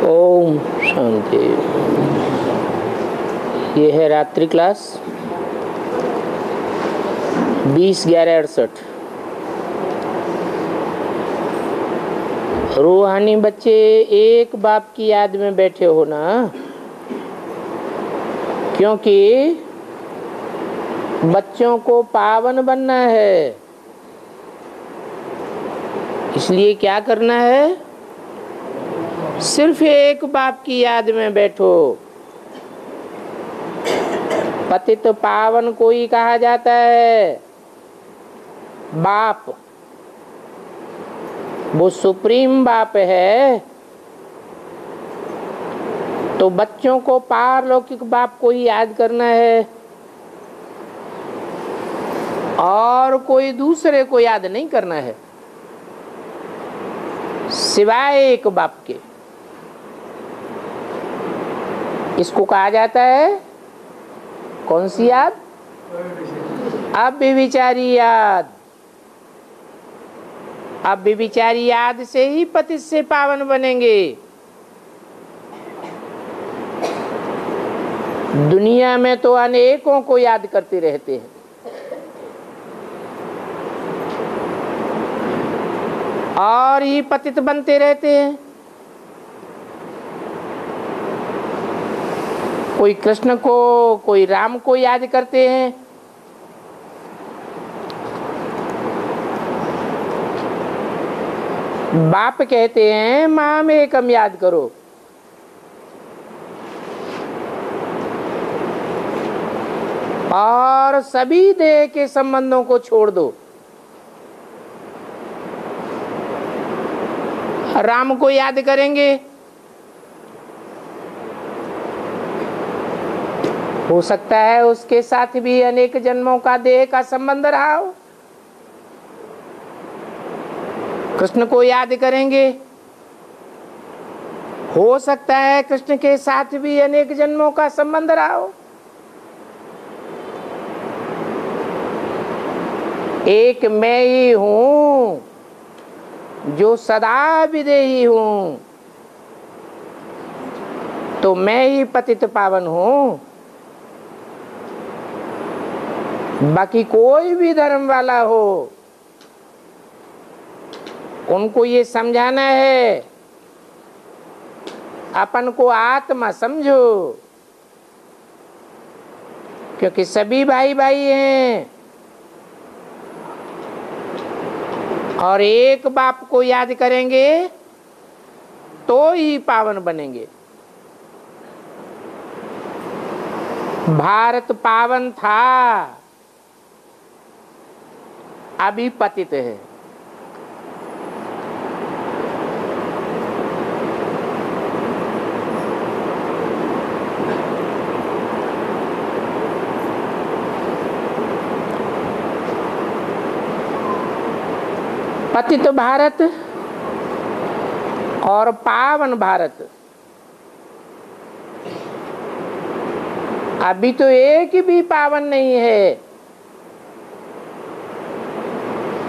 ओम शांति। ये है रात्रि क्लास 20/11/68। रूहानी बच्चे एक बाप की याद में बैठे हो ना, क्योंकि बच्चों को पावन बनना है। इसलिए क्या करना है? सिर्फ एक बाप की याद में बैठो। पतित पावन को ही कहा जाता है बाप। वो सुप्रीम बाप है। तो बच्चों को पारलौकिक बाप को ही याद करना है और कोई दूसरे को याद नहीं करना है सिवाय एक बाप के। इसको कहा जाता है कौन सी याद? अव्यभिचारी याद। अव्यभिचारी याद से ही पतित से पावन बनेंगे। दुनिया में तो अनेकों को याद करते रहते हैं, और ही पतित बनते रहते हैं। कोई कृष्ण को, कोई राम को याद करते हैं, बाप कहते हैं माम एकम याद करो। और सभी देह के संबंधों को छोड़ दो। राम को याद करेंगे, हो सकता है उसके साथ भी अनेक जन्मों का देह का संबंध रहा हो। कृष्ण को याद करेंगे, हो सकता है कृष्ण के साथ भी अनेक जन्मों का संबंध रहा हो। एक मैं ही हूं जो सदा विदेही हूं, तो मैं ही पतित पावन हूं। बाकी कोई भी धर्म वाला हो, उनको ये समझाना है अपन को आत्मा समझो, क्योंकि सभी भाई भाई हैं और एक बाप को याद करेंगे तो ही पावन बनेंगे। भारत पावन था, अभी पतित है। पतित भारत और पावन भारत अभी तो एक भी पावन नहीं है।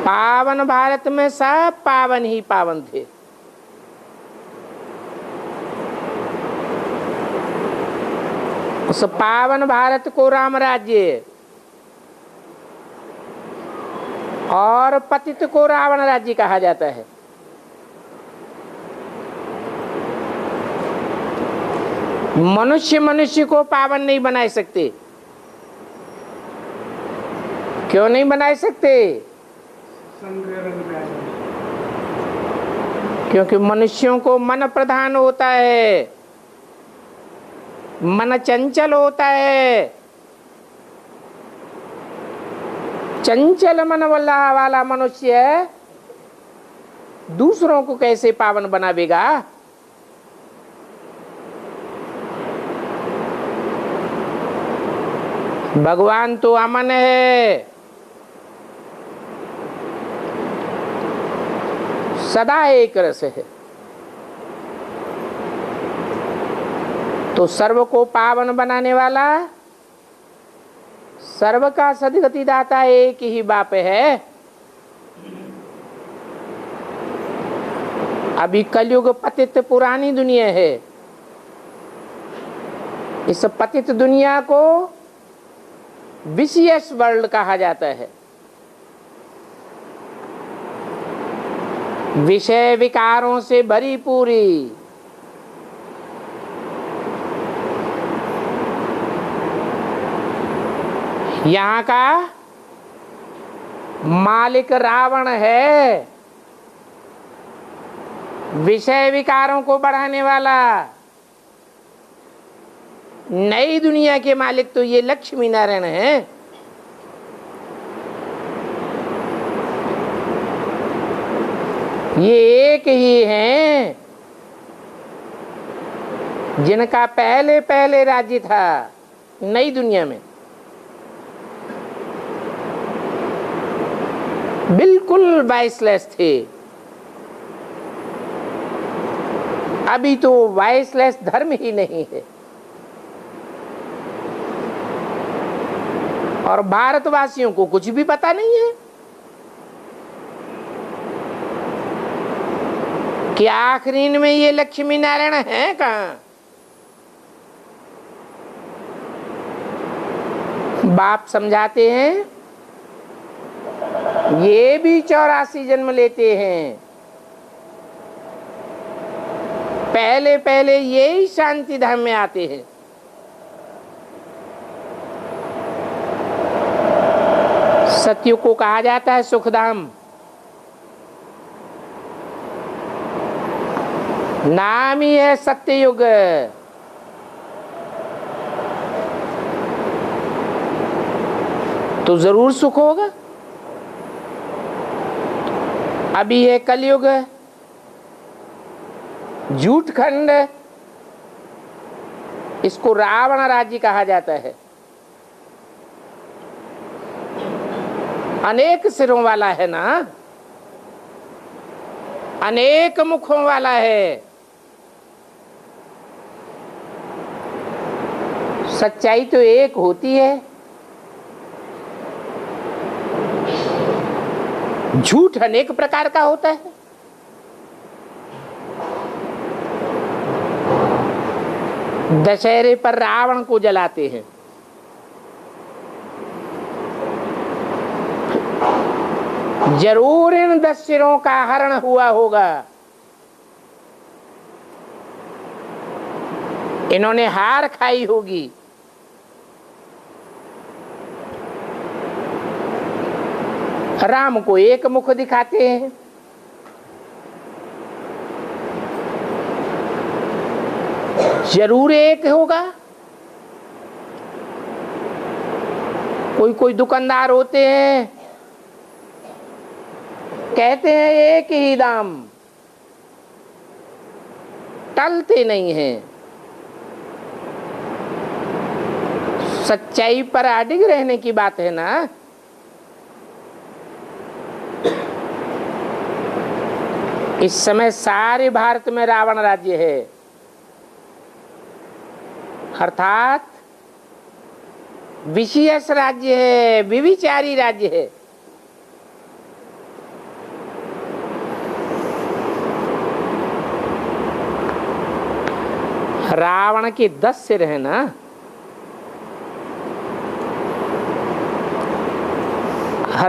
पावन भारत में सब पावन ही पावन थे। उस पावन भारत को राम राज्य और पतित को रावण राज्य कहा जाता है। मनुष्य मनुष्य को पावन नहीं बना सकते। क्यों नहीं बना सकते? क्योंकि मनुष्यों को मन प्रधान होता है, मन चंचल होता है। चंचल मन वाला मनुष्य दूसरों को कैसे पावन बनावेगा? भगवान तो अमन है, सदा एक रस है। तो सर्व को पावन बनाने वाला, सर्व का सदगति दाता एक ही बाप है। अभी कलयुग पतित पुरानी दुनिया है। इस पतित दुनिया को विशियस वर्ल्ड कहा जाता है। विषय विकारों से भरी पूरी, यहाँ का मालिक रावण है, विषय विकारों को बढ़ाने वाला। नई दुनिया के मालिक तो ये लक्ष्मी नारायण है। ये एक ही हैं जिनका पहले पहले राज्य था नई दुनिया में। बिल्कुल वाइसलेस थे। अभी तो वाइसलेस धर्म ही नहीं है। और भारतवासियों को कुछ भी पता नहीं है कि आखिरी में ये लक्ष्मी नारायण है कहाँ। बाप समझाते हैं ये भी 84 जन्म लेते हैं, पहले पहले यही शांति धाम में आते हैं। सतयुग को कहा जाता है सुखधाम। नाम ही है सत्ययुग। तो जरूर सुख होगा। अभी है कलयुग, झूठ खंड, इसको रावण राज्य कहा जाता है। अनेक सिरों वाला है ना, अनेक मुखों वाला है। सच्चाई तो एक होती है, झूठ अनेक प्रकार का होता है। दशहरे पर रावण को जलाते हैं। जरूर इन 10 सिरों का हरण हुआ होगा। इन्होंने हार खाई होगी। राम को एक मुख दिखाते हैं, जरूर एक होगा। कोई कोई दुकानदार होते हैं, कहते हैं एक ही दाम, टलते नहीं हैं। सच्चाई पर अडिग रहने की बात है ना। इस समय सारे भारत में रावण राज्य है, अर्थात विशियस राज्य है, विविचारी राज्य है। रावण के 10 सिर है ना।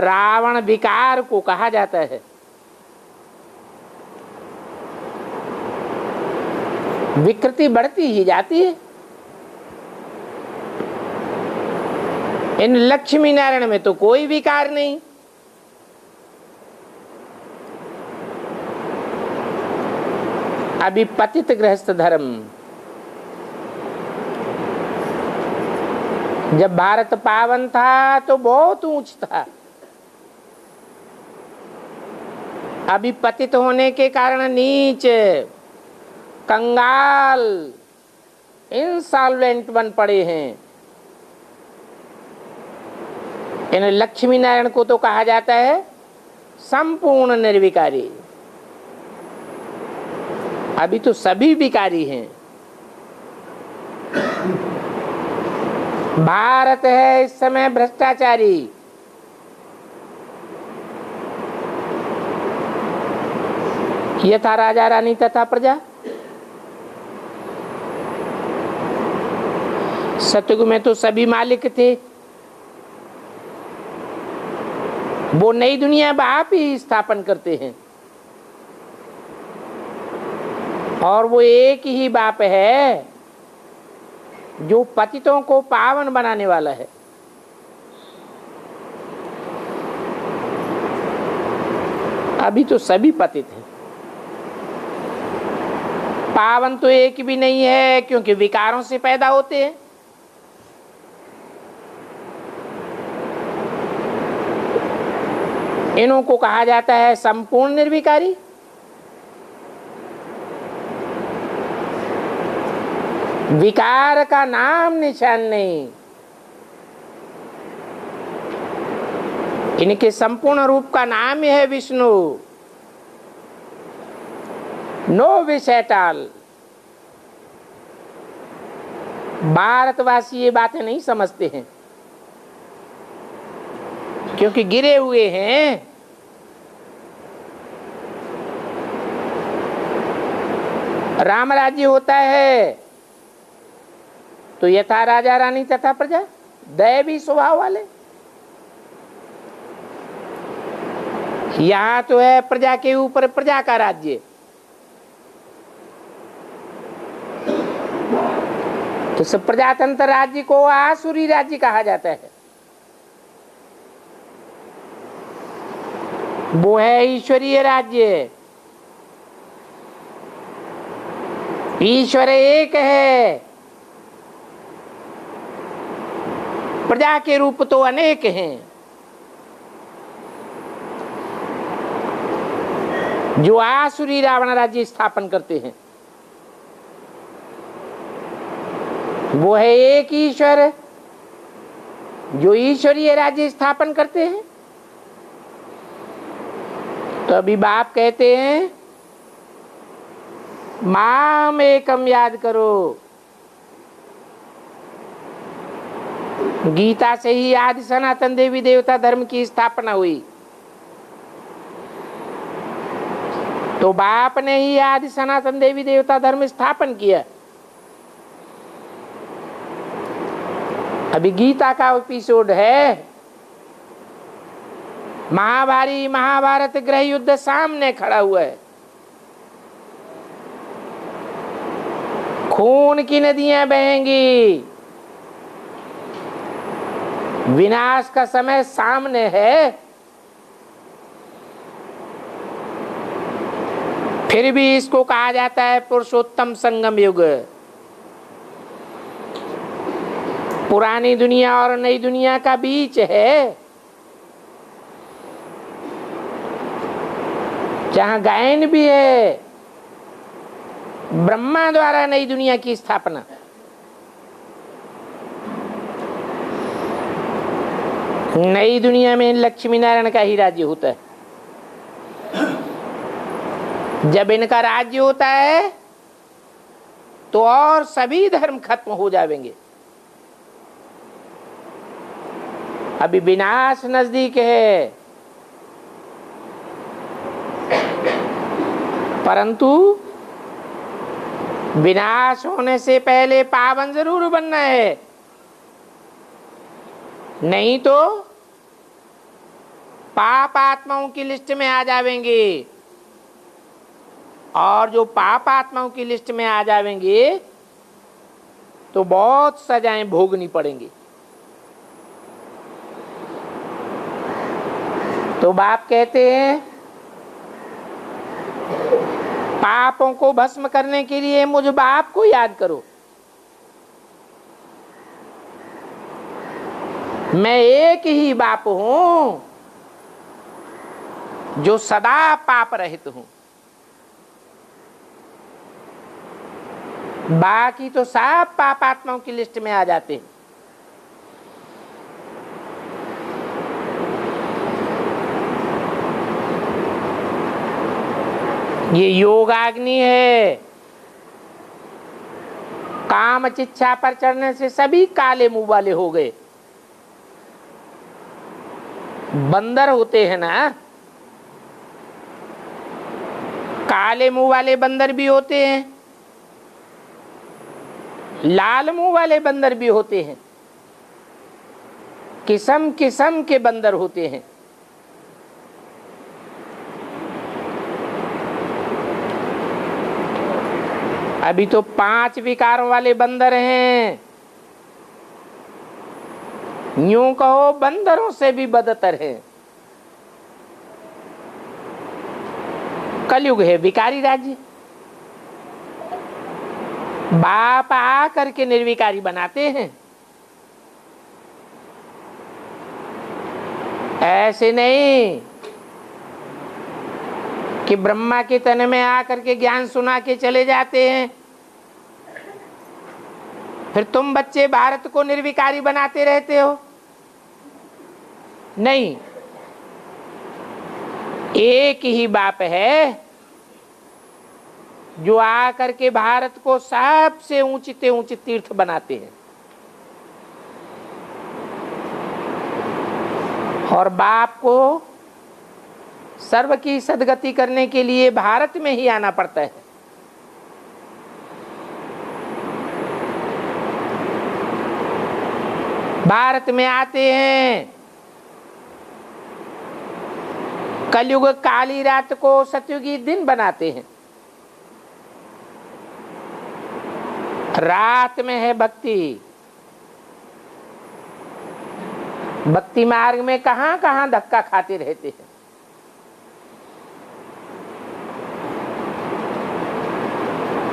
रावण विकार को कहा जाता है। विकृति बढ़ती ही जाती है। इन लक्ष्मी नारायण में तो कोई विकार नहीं। अभी पतित गृहस्थ धर्म, जब भारत पावन था तो बहुत ऊंच था। अभी पतित होने के कारण नीच, कंगाल, इंसॉल्वेंट बन पड़े हैं। इन लक्ष्मी नारायण को तो कहा जाता है संपूर्ण निर्विकारी। अभी तो सभी विकारी हैं। भारत है इस समय भ्रष्टाचारी। यथा राजा रानी तथा प्रजा। सतयुग में तो सभी मालिक थे, वो नई दुनिया बाप ही स्थापन करते हैं, और वो एक ही बाप है जो पतितों को पावन बनाने वाला है। अभी तो सभी पतित हैं, पावन तो एक भी नहीं है, क्योंकि विकारों से पैदा होते हैं। इन्हों को कहा जाता है संपूर्ण निर्विकारी। विकार का नाम निशान नहीं, इनके संपूर्ण रूप का नाम है Vishnu. No wish at all. भारतवासी ये बातें नहीं समझते हैं, क्योंकि गिरे हुए हैं। राम राज्य होता है तो यथा राजा रानी तथा प्रजा, दैवी स्वभाव वाले। यहां तो है प्रजा के ऊपर प्रजा का राज्य। तो सब प्रजातंत्र राज्य को आसुरी राज्य कहा जाता है। वो है ईश्वरीय राज्य। ईश्वर एक है, प्रजा के रूप तो अनेक हैं। जो आसुरी रावण राज्य स्थापन करते हैं, वो है एक ईश्वर जो ईश्वरीय राज्य स्थापन करते हैं। तो अभी बाप कहते हैं माम एकम याद करो। गीता से ही आदि सनातन देवी देवता धर्म की स्थापना हुई। तो बाप ने ही आदि सनातन देवी देवता धर्म स्थापन किया। अभी गीता का एपिसोड है, महाभारी महाभारत गृह युद्ध सामने खड़ा हुआ है। खून की नदियां बहेंगी, विनाश का समय सामने है। फिर भी इसको कहा जाता है पुरुषोत्तम संगम युग। पुरानी दुनिया और नई दुनिया का बीच है, जहां गायन भी है। ब्रह्मा द्वारा नई दुनिया की स्थापना। नई दुनिया में लक्ष्मी नारायण का ही राज्य होता है। जब इनका राज्य होता है तो और सभी धर्म खत्म हो जाएंगे। अभी विनाश नजदीक है, परंतु विनाश होने से पहले पावन जरूर बनना है, नहीं तो पाप आत्माओं की लिस्ट में आ जाएंगे। और जो पाप आत्माओं की लिस्ट में आ जाएंगे तो बहुत सजाएं भोगनी पड़ेंगी। तो बाप कहते हैं पापों को भस्म करने के लिए मुझ बाप को याद करो। मैं एक ही बाप हूं जो सदा पाप रहित हूं। बाकी तो सब पापात्माओं की लिस्ट में आ जाते हैं। ये योगाग्नि है। काम चिच्छा पर चढ़ने से सभी काले मुंह वाले हो गए। बंदर होते हैं ना, काले मुंह वाले बंदर भी होते हैं। लाल मुंह वाले बंदर भी होते हैं, किस्म किस्म के बंदर होते हैं। अभी तो 5 विकारों वाले बंदर हैं, यूं कहो बंदरों से भी बदतर है। कलयुग है विकारी राज्य। बाप आ करके निर्विकारी बनाते हैं, ऐसे नहीं कि ब्रह्मा के तन में आकर के ज्ञान सुना के चले जाते हैं, फिर तुम बच्चे भारत को निर्विकारी बनाते रहते हो। नहीं, एक ही बाप है जो आकर के भारत को सबसे ऊंचे ऊंचे तीर्थ बनाते हैं, और बाप को सर्व की सद्गति करने के लिए भारत में ही आना पड़ता है। भारत में आते हैं, कलयुग काली रात को सतयुगी दिन बनाते हैं। रात में है भक्ति। भक्ति मार्ग में कहां कहां धक्का खाते रहते हैं।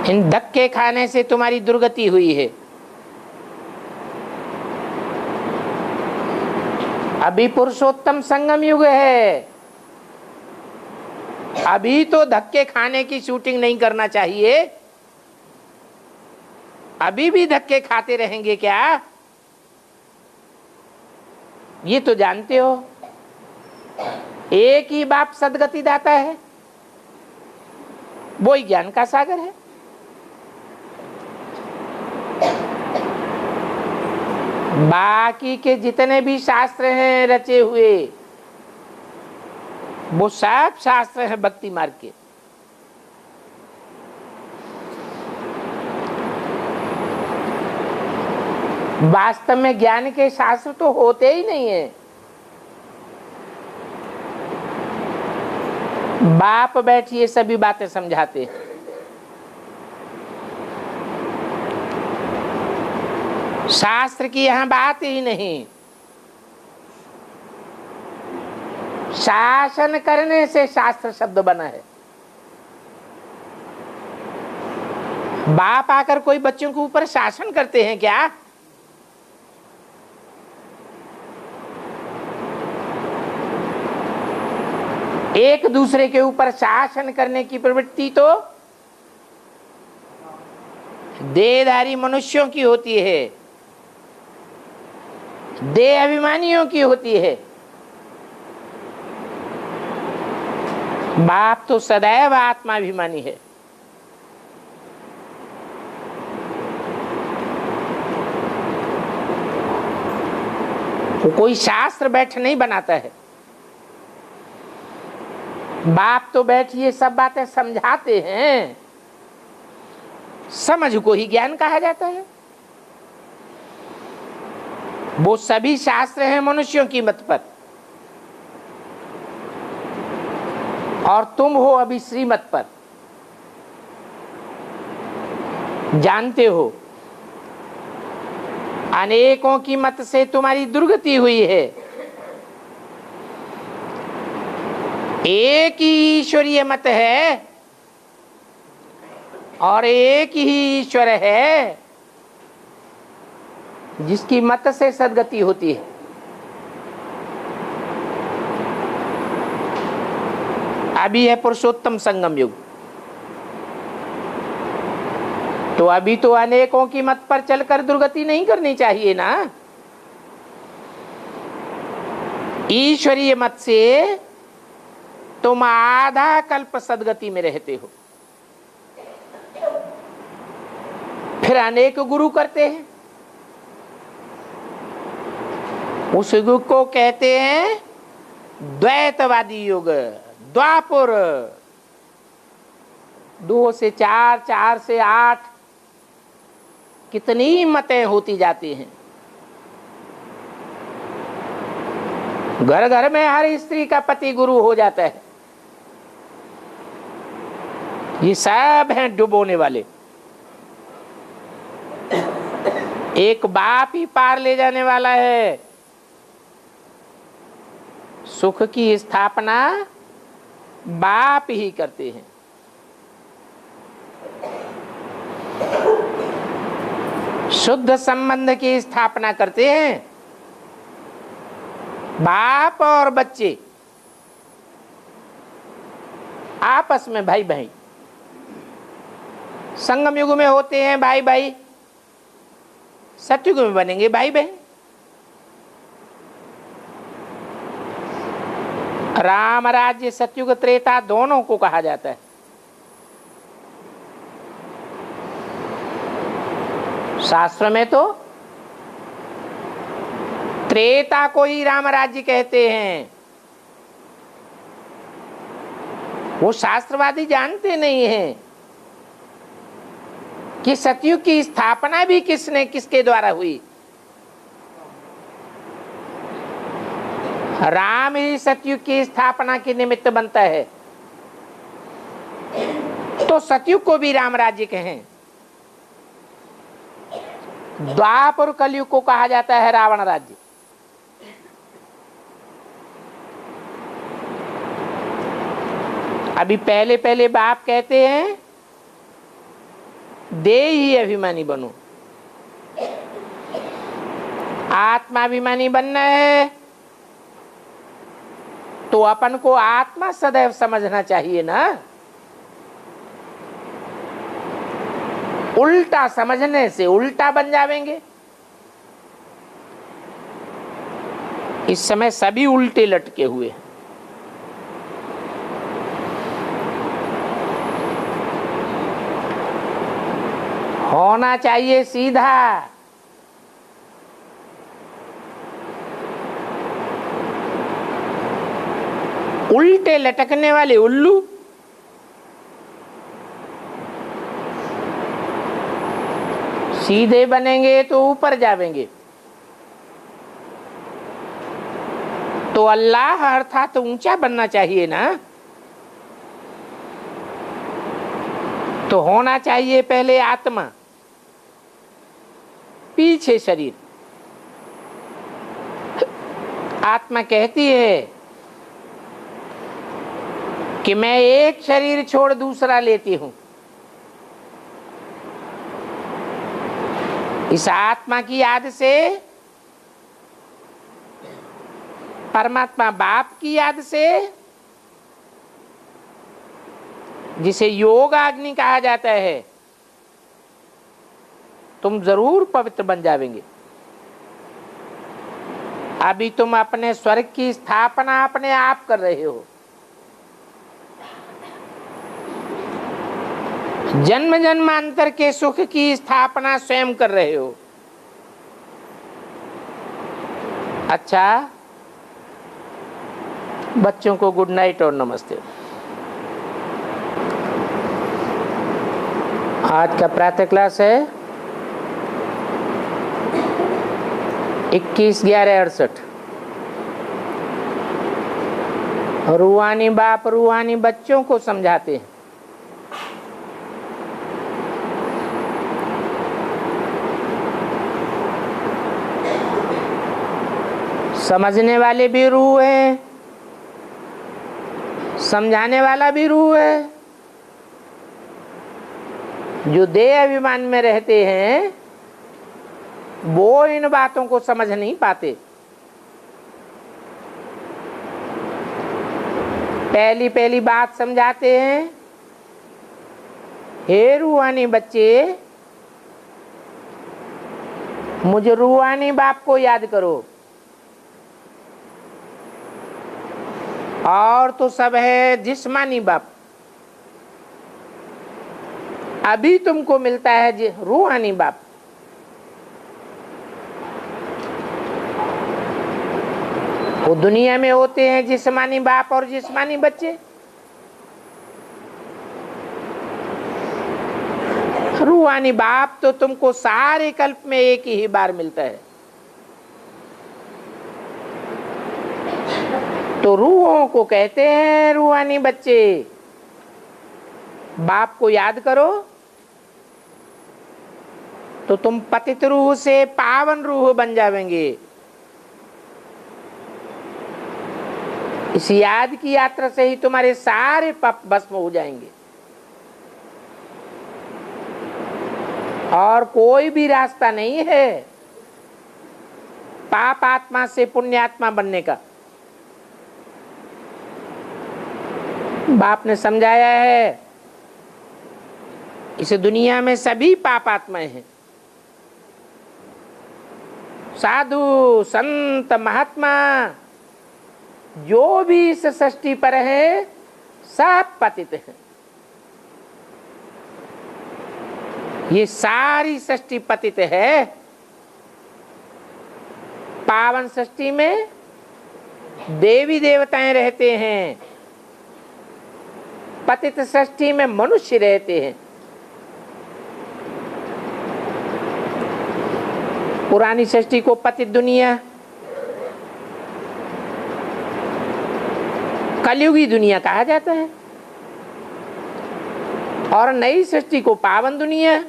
इन धक्के खाने से तुम्हारी दुर्गति हुई है। अभी पुरुषोत्तम संगम युग है, अभी तो धक्के खाने की शूटिंग नहीं करना चाहिए। अभी भी धक्के खाते रहेंगे क्या? ये तो जानते हो एक ही बाप सद्गति दाता है, वो ही ज्ञान का सागर है। बाकी के जितने भी शास्त्र हैं रचे हुए, वो सब शास्त्र हैं भक्ति मार्ग के। वास्तव में ज्ञान के शास्त्र तो होते ही नहीं है। बाप बैठिए सभी बातें समझाते हैं। शास्त्र की यहां बात ही नहीं। शासन करने से शास्त्र शब्द बना है। बाप आकर कोई बच्चों के ऊपर शासन करते हैं क्या? एक दूसरे के ऊपर शासन करने की प्रवृत्ति तो देहधारी मनुष्यों की होती है, देह अभिमानियों की होती है। बाप तो सदैव आत्माभिमानी है। वो कोई शास्त्र बैठ नहीं बनाता है। बाप तो बैठिए सब बातें समझाते हैं। समझ को ही ज्ञान कहा जाता है। वो सभी शास्त्र हैं मनुष्यों की मत पर, और तुम हो अभी श्रीमत पर। जानते हो अनेकों की मत से तुम्हारी दुर्गति हुई है। एक ही ईश्वरीय मत है और एक ही ईश्वर है जिसकी मत से सद्गति होती है। अभी है पुरुषोत्तम संगम युग, तो अभी तो अनेकों की मत पर चलकर दुर्गति नहीं करनी चाहिए ना। ईश्वरीय मत से तुम आधा कल्प सद्गति में रहते हो, फिर अनेक गुरु करते हैं। उस युग को कहते हैं द्वैतवादी युग। द्वापर 2 से 4, 4 से 8, कितनी मतें होती जाती हैं। घर घर में हर स्त्री का पति गुरु हो जाता है। ये सब हैं डुबोने वाले। एक बाप ही पार ले जाने वाला है। सुख की स्थापना बाप ही करते हैं। शुद्ध संबंध की स्थापना करते हैं बाप और बच्चे, आपस में भाई भाई। संगम युग में होते हैं भाई भाई, सतयुग में बनेंगे भाई बहन। राम राज्य सतयुग त्रेता दोनों को कहा जाता है। शास्त्र में तो त्रेता को ही राम राज्य कहते हैं। वो शास्त्रवादी जानते नहीं हैं कि सतयुग की स्थापना भी किसके द्वारा हुई। राम ही सतयुग की स्थापना के निमित्त बनता है, तो सतयुग को भी राम राज्य कहें। द्वापर और कलयुग को कहा जाता है रावण राज्य। अभी पहले पहले बाप कहते हैं देही अभिमानी बनो। आत्माभिमानी बनना है तो अपन को आत्मा सदैव समझना चाहिए ना। उल्टा समझने से उल्टा बन जाएंगे। इस समय सभी उल्टे लटके हुए हैं। होना चाहिए सीधा। उल्टे लटकने वाले उल्लू। सीधे बनेंगे तो ऊपर जाएंगे। तो अल्लाह अर्थात ऊंचा बनना चाहिए ना। तो होना चाहिए पहले आत्मा, पीछे शरीर। आत्मा कहती है कि मैं एक शरीर छोड़ दूसरा लेती हूं। इस आत्मा की याद से, परमात्मा बाप की याद से, जिसे योग अग्नि कहा जाता है, तुम जरूर पवित्र बन जाओगे। अभी तुम अपने स्वर्ग की स्थापना अपने आप कर रहे हो। जन्म जन्मांतर के सुख की स्थापना स्वयं कर रहे हो। अच्छा, बच्चों को गुड नाइट और नमस्ते। आज का प्रातः क्लास है 21/11/68। रूहानी बाप रूहानी बच्चों को समझाते हैं। समझने वाले भी रूह है, समझाने वाला भी रूह है। जो देह अभिमान में रहते हैं वो इन बातों को समझ नहीं पाते। पहली पहली बात समझाते हैं, हे रूहानी बच्चे, मुझे रूहानी बाप को याद करो। और तो सब है जिस्मानी बाप। अभी तुमको मिलता है रूहानी बाप। वो दुनिया में होते हैं जिस्मानी बाप और जिस्मानी बच्चे। रूहानी बाप तो तुमको सारे कल्प में एक ही बार मिलता है। तो रूहों को कहते हैं रूहानी बच्चे। बाप को याद करो तो तुम पतित रूह से पावन रूह बन जाएंगे। इस याद की यात्रा से ही तुम्हारे सारे पाप भस्म हो जाएंगे और कोई भी रास्ता नहीं है पाप आत्मा से पुण्यात्मा बनने का। बाप ने समझाया है इस दुनिया में सभी पाप आत्माएं हैं। साधु संत महात्मा जो भी इस सृष्टि पर है सब पतित हैं। ये सारी सृष्टि पतित है। पावन सृष्टि में देवी देवताएं रहते हैं, पतित सृष्टि में मनुष्य रहते हैं। पुरानी सृष्टि को पतित दुनिया, कलयुगी दुनिया कहा जाता है और नई सृष्टि को पावन दुनिया,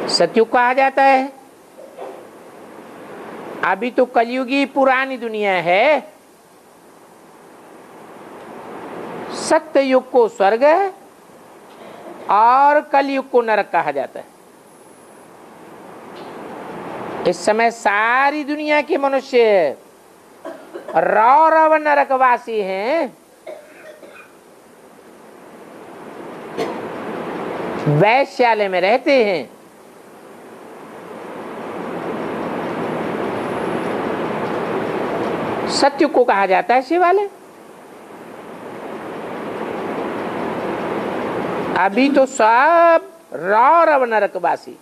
सतयुग कहा जाता है। अभी तो कलयुगी पुरानी दुनिया है। सत्ययुग को स्वर्ग और कलयुग को नरक कहा जाता है। इस समय सारी दुनिया के मनुष्य रौरव नरकवासी हैं। वैश्यालय में रहते हैं। सत्युग को कहा जाता है शिवालय। अभी तो सब रौरव नरकवासी,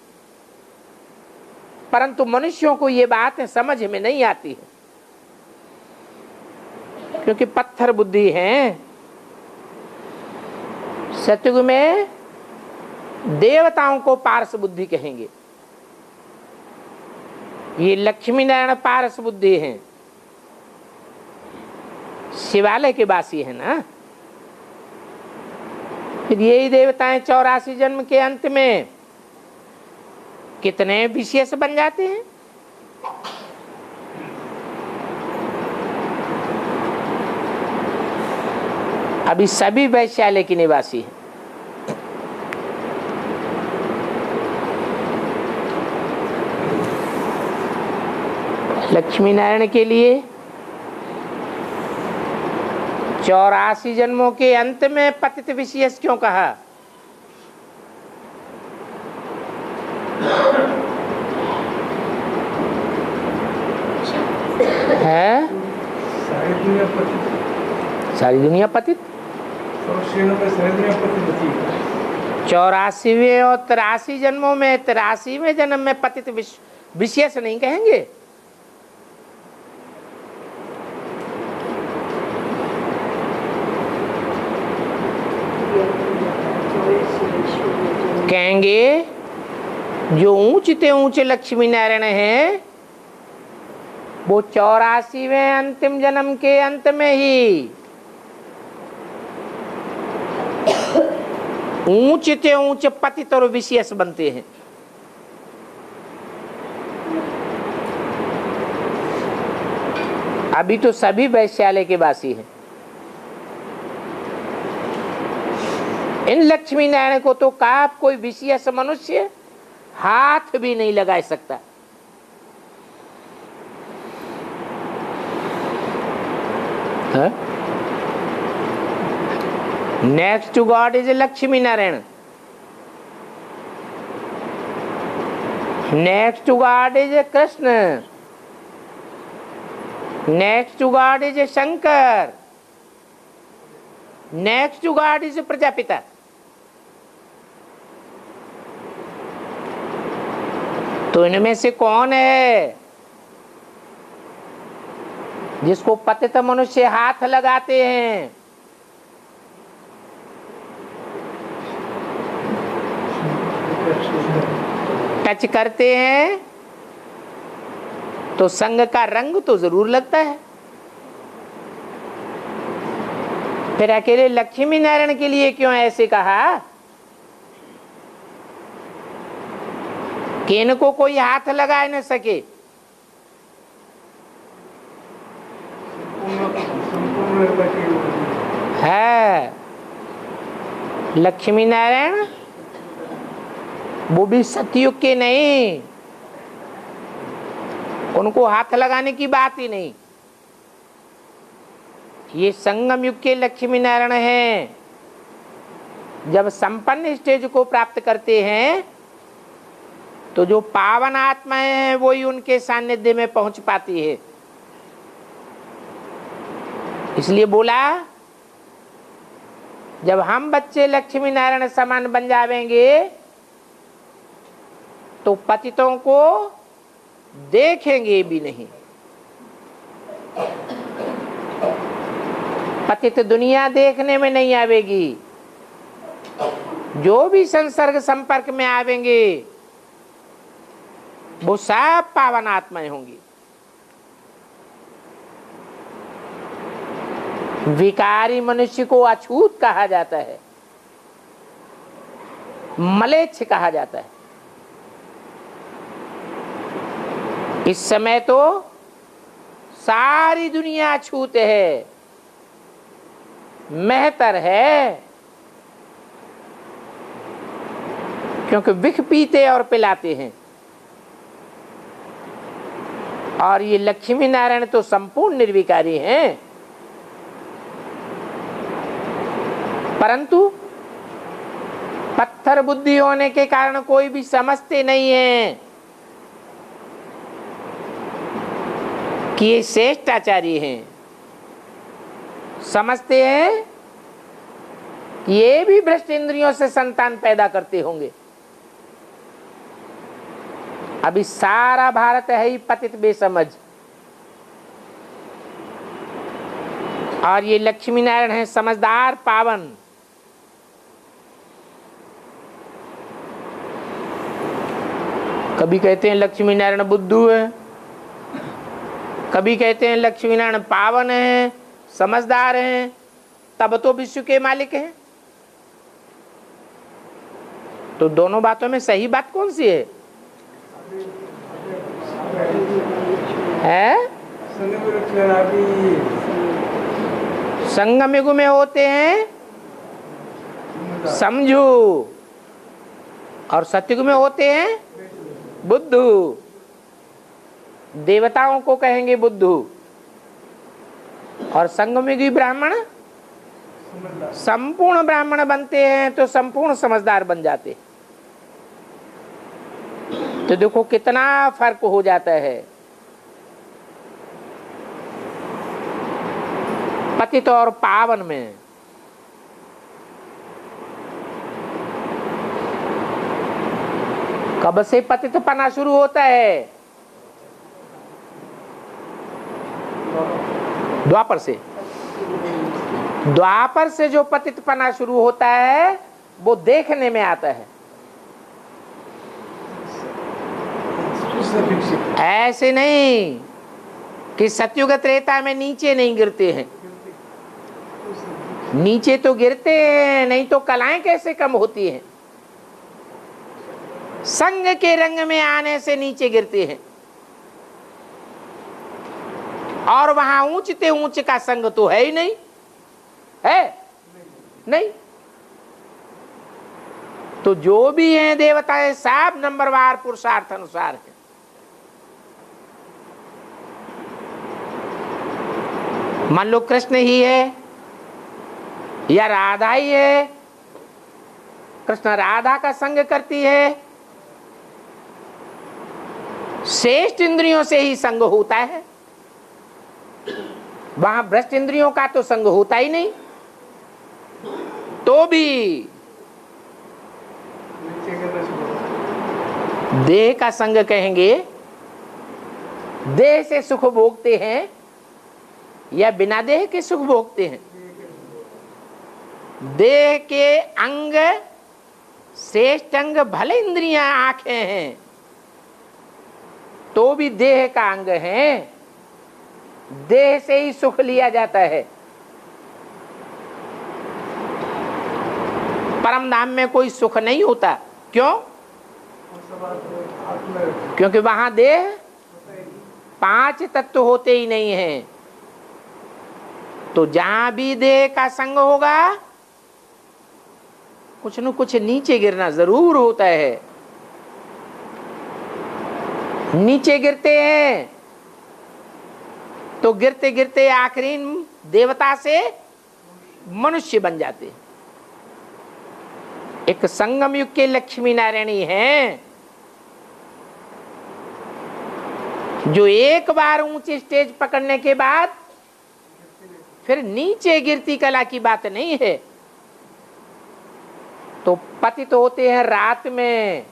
परंतु मनुष्यों को ये बातें समझ में नहीं आती है क्योंकि पत्थर बुद्धि है। सतयुग में देवताओं को पारस बुद्धि कहेंगे। ये लक्ष्मी नारायण पारस बुद्धि हैं, शिवालय के वासी है ना। फिर यही देवताएं 84 जन्म के अंत में कितने विशेष बन जाते हैं। अभी सभी वैश्यालय के निवासी हैं। लक्ष्मी नारायण के लिए 84 जन्मों के अंत में पतित विशेष क्यों कहा? है सारी दुनिया पतित। 84वें और 83 जन्मों में 83वें जन्म में पतित विशेष नहीं कहेंगे। कहेंगे जो ऊंचते ऊंचे लक्ष्मी नारायण हैं वो 84वें अंतिम जन्म के अंत में ही ऊंचते ऊंचे पतित और विशेष बनते हैं। अभी तो सभी वैश्यालय के वासी हैं। इन लक्ष्मी नारायण को तो काप कोई विशेष मनुष्य हाथ भी नहीं लगा सकता। Next to God is Lakshmi Narayan. Next to God is Krishna. Next to God is Shankar. Next to God is Prajapita. तो इनमें से कौन है जिसको पतित मनुष्य हाथ लगाते हैं? टच करते हैं तो संग का रंग तो जरूर लगता है। फिर अकेले लक्ष्मी नारायण के लिए क्यों ऐसे कहा कि इनको कोई हाथ लगा न सके? है लक्ष्मी नारायण वो भी सतयुग के नहीं, उनको हाथ लगाने की बात ही नहीं। ये संगम युग के लक्ष्मी नारायण हैं। जब संपन्न स्टेज को प्राप्त करते हैं तो जो पावन आत्माएं हैं वो ही उनके सानिध्य में पहुंच पाती है। इसलिए बोला जब हम बच्चे लक्ष्मी नारायण समान बन जावेंगे तो पतितों को देखेंगे भी नहीं। पतित दुनिया देखने में नहीं आवेगी। जो भी संसर्ग संपर्क में आवेंगे वो सब पावन आत्माएं होंगी। विकारी मनुष्य को अछूत कहा जाता है, मलेच्छ कहा जाता है। इस समय तो सारी दुनिया अछूत है, मेहतर है, क्योंकि विख पीते और पिलाते हैं। और ये लक्ष्मी नारायण तो संपूर्ण निर्विकारी हैं, परंतु पत्थर बुद्धि होने के कारण कोई भी समझते नहीं है कि ये श्रेष्ठ आचार्य हैं। समझते हैं कि ये भी भ्रष्ट इंद्रियों से संतान पैदा करते होंगे। अभी सारा भारत है ही पतित बेसमझ, और ये लक्ष्मी नारायण है समझदार पावन। कभी कहते हैं लक्ष्मी नारायण बुद्धू है, कभी कहते हैं लक्ष्मी नारायण पावन है, समझदार हैं, तब तो विश्व के मालिक हैं। तो दोनों बातों में सही बात कौन सी है? संगम युग में होते हैं समझू, और सतयुग में होते हैं बुद्धू। देवताओं को कहेंगे बुद्धू, और संगमयुगी ब्राह्मण संपूर्ण ब्राह्मण बनते हैं तो संपूर्ण समझदार बन जाते। तो देखो कितना फर्क हो जाता है। पतित और पावन में कब से पतित पना शुरू होता है? द्वापर से। द्वापर से जो पतित पना शुरू होता है वो देखने में आता है। ऐसे नहीं कि सतयुग त्रेता में नीचे नहीं गिरते हैं, नीचे तो गिरते हैं, नहीं तो कलाएं कैसे कम होती हैं। संग के रंग में आने से नीचे गिरते हैं, और वहां ऊंचते ऊंच का संग तो है ही नहीं, है नहीं। तो जो भी हैं देवताएं सब नंबरवार पुरुषार्थ अनुसार है। मान लो कृष्ण ही है या राधा ही है, कृष्ण राधा का संग करती है, श्रेष्ठ इंद्रियों से ही संग होता है, वहां भ्रष्ट इंद्रियों का तो संग होता ही नहीं। तो भी देह का संग कहेंगे, देह से सुख भोगते हैं या बिना देह के सुख भोगते हैं। देह के अंग श्रेष्ठ अंग भले इंद्रियां आंखें हैं तो भी देह का अंग है, देह से ही सुख लिया जाता है। परम धाम में कोई सुख नहीं होता। क्यों? क्योंकि वहां देह 5 तत्व होते ही नहीं हैं। तो जहां भी देह का संग होगा कुछ न कुछ नीचे गिरना जरूर होता है। नीचे गिरते हैं तो गिरते गिरते आखिरी देवता से मनुष्य बन जाते हैं। एक संगम युग के लक्ष्मी नारायणी हैं जो एक बार ऊंची स्टेज पकड़ने के बाद फिर नीचे गिरती कला की बात नहीं है। तो पतित होते हैं रात में,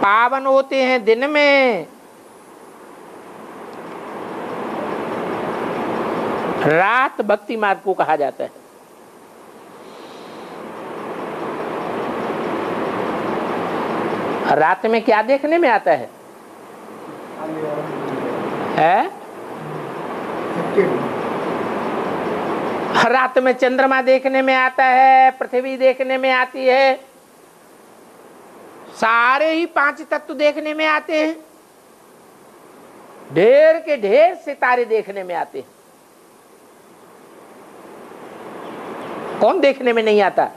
पावन होते हैं दिन में। रात भक्ति मार्ग को कहा जाता है। रात में क्या देखने में आता है? रात में चंद्रमा देखने में आता है, पृथ्वी देखने में आती है, सारे ही 5 तत्व देखने में आते हैं, ढेर के ढेर सितारे देखने में आते हैं। कौन देखने में नहीं आता?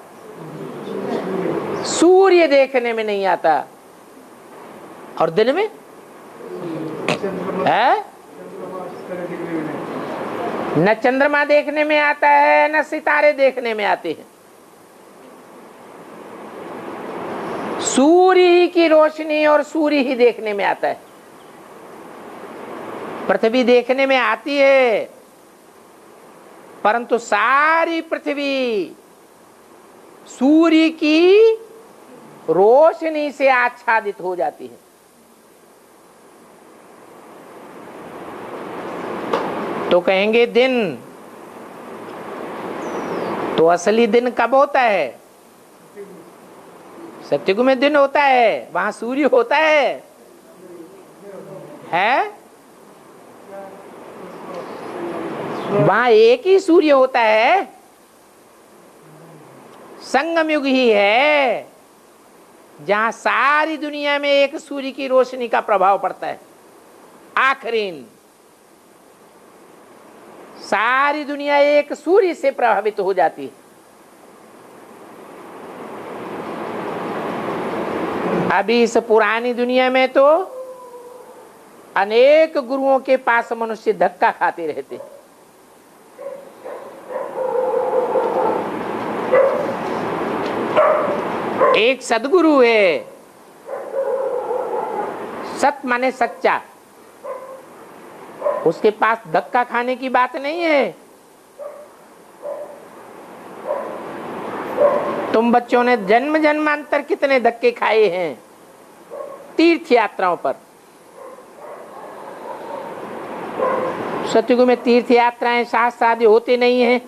सूर्य देखने में नहीं आता। और दिन में है न चंद्रमा देखने में आता है न सितारे देखने में आते हैं। सूर्य ही की रोशनी और सूर्य ही देखने में आता है। पृथ्वी देखने में आती है परंतु सारी पृथ्वी सूर्य की रोशनी से आच्छादित हो जाती है। तो कहेंगे दिन, तो असली दिन कब होता है? सत्युग में दिन होता है, वहां सूर्य होता है? वहां एक ही सूर्य होता है। संगम युग ही है जहां सारी दुनिया में एक सूर्य की रोशनी का प्रभाव पड़ता है। आखिरीन सारी दुनिया एक सूर्य से प्रभावित हो जाती है। अभी इस पुरानी दुनिया में तो अनेक गुरुओं के पास मनुष्य धक्का खाते रहते। एक सदगुरु है, सत माने सच्चा, उसके पास धक्का खाने की बात नहीं है। तुम बच्चों ने जन्म जन्मांतर कितने धक्के खाए हैं तीर्थ यात्राओं पर। सतयुग में तीर्थ यात्राएं साथ साथ होते नहीं हैं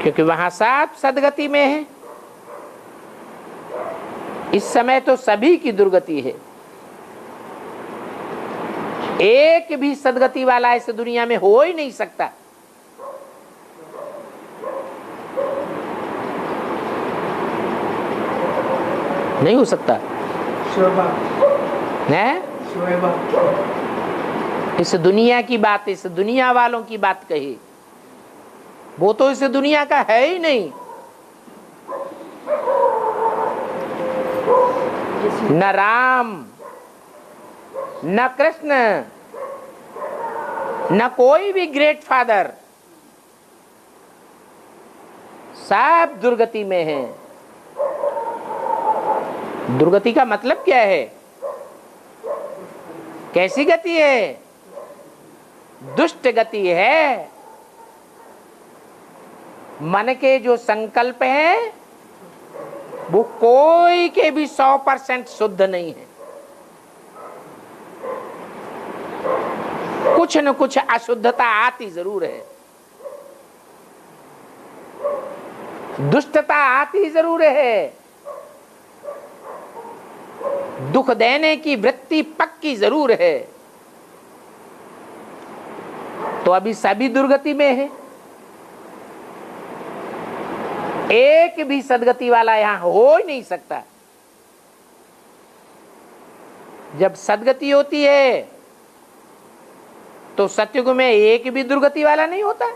क्योंकि वहां सब सदगति में है। इस समय तो सभी की दुर्गति है, एक भी सदगति वाला इस दुनिया में हो ही नहीं सकता। नहीं हो सकता है। इस दुनिया की बात, इस दुनिया वालों की बात कही, वो तो इस दुनिया का है ही नहीं। न राम न कृष्ण न कोई भी ग्रेट फादर, सब दुर्गति में है। दुर्गति का मतलब क्या है? कैसी गति है? दुष्ट गति है। मन के जो संकल्प हैं वो कोई के भी 100% शुद्ध नहीं है। कुछ न कुछ अशुद्धता आती जरूर है। दुष्टता आती जरूर है, दुख देने की वृत्ति पक्की जरूर है। तो अभी सभी दुर्गति में है, एक भी सदगति वाला यहां हो ही नहीं सकता। जब सदगति होती है तो सतयुग में एक भी दुर्गति वाला नहीं होता।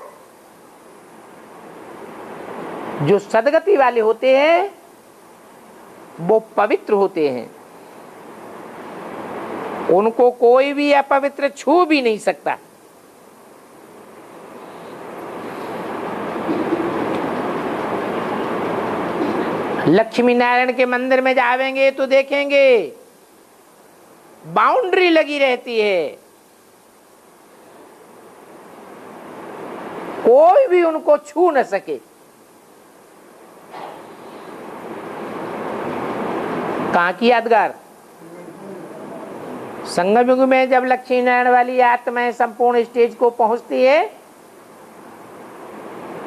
जो सदगति वाले होते हैं वो पवित्र होते हैं, उनको कोई भी अपवित्र छू भी नहीं सकता। लक्ष्मी नारायण के मंदिर में जावेंगे तो देखेंगे बाउंड्री लगी रहती है, कोई भी उनको छू न सके। कहां की यादगार? संगम युग में जब लक्ष्मी नारायण वाली आत्माएं संपूर्ण स्टेज को पहुंचती है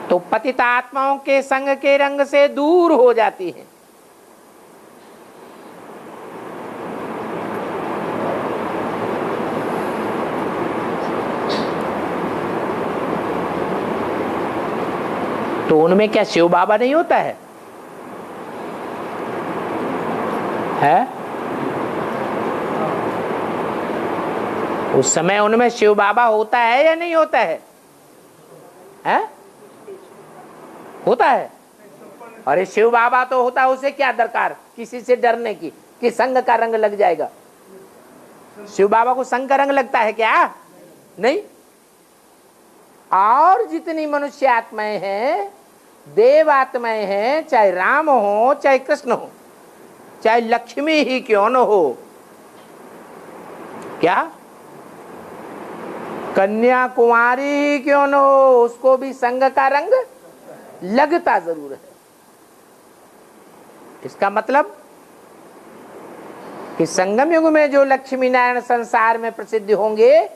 तो पतित आत्माओं के संग के रंग से दूर हो जाती है। तो उनमें क्या शिव बाबा नहीं होता है? उस समय उनमें शिव बाबा होता है या नहीं होता है? होता है। अरे शिव बाबा तो होता है, उसे क्या दरकार किसी से डरने की कि संग का रंग लग जाएगा। शिव बाबा को संग का रंग लगता है क्या? नहीं। और जितनी मनुष्य आत्माएं हैं, देव आत्माएं हैं, चाहे राम हो चाहे कृष्ण हो, चाहे लक्ष्मी ही क्यों न हो, क्या कन्याकुमारी ही क्यों न हो, उसको भी संग का रंग लगता जरूर है। इसका मतलब कि संगम युग में जो लक्ष्मी नारायण संसार में प्रसिद्ध होंगे